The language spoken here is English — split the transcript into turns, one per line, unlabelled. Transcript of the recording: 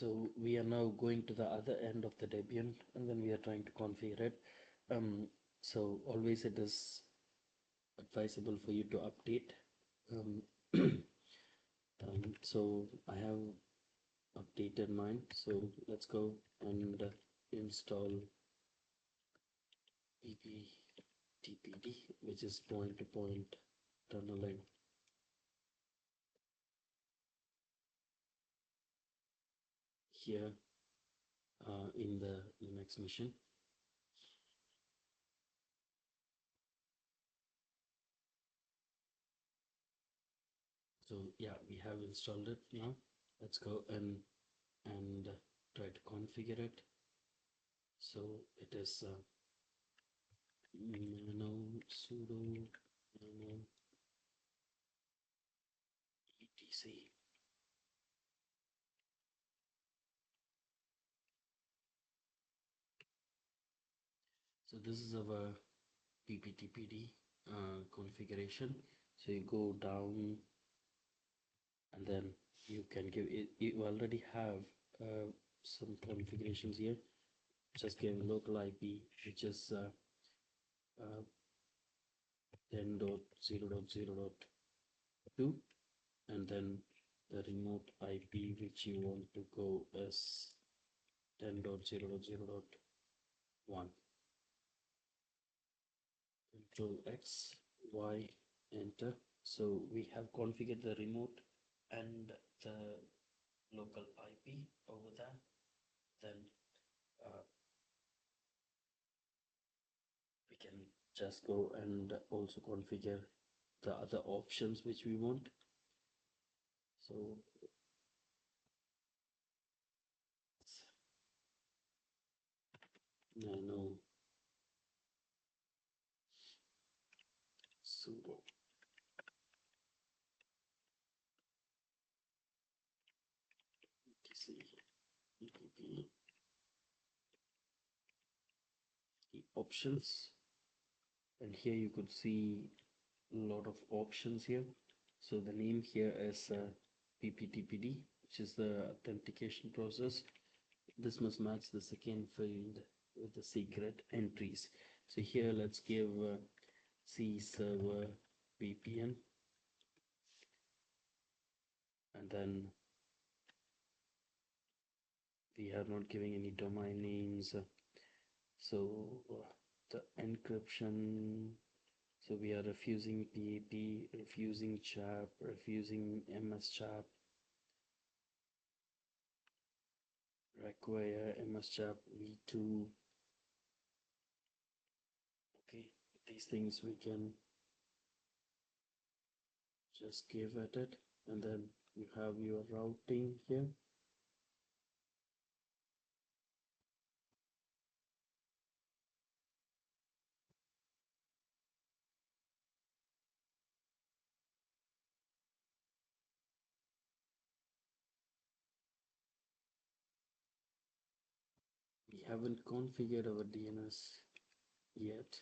So we are now going to the other end of the Debian, and then we are trying to configure it. So always it is advisable for you to update. Um, so I have updated mine. So let's go and install pptpd, which is point-to-point tunneling. Here in the Linux machine. So yeah, we have installed it now. Let's go and try to configure it. So it is nano sudo nano etc. So this is our pptpd configuration. So you go down and then you can give it. You already have some configurations here. Just give local IP, which is 10.0.0.2, and then the remote IP which you want to go is 10.0.0.1. Control X, Y, enter. So we have configured the remote and the local IP over there. Then uh, we can just go and also configure the other options which we want. So nano sudo etc epp options, and here you could see a lot of options here. So the name here is pptpd, which is the authentication process. This must match the second field with the secret entries. So here let's give C server VPN, and then we are not giving any domain names. So the encryption, so we are refusing PAP, refusing CHAP, refusing MS CHAP, require MS CHAP v2. Okay, these things we can just give at it, and then you have your routing here. We haven't configured our DNS yet.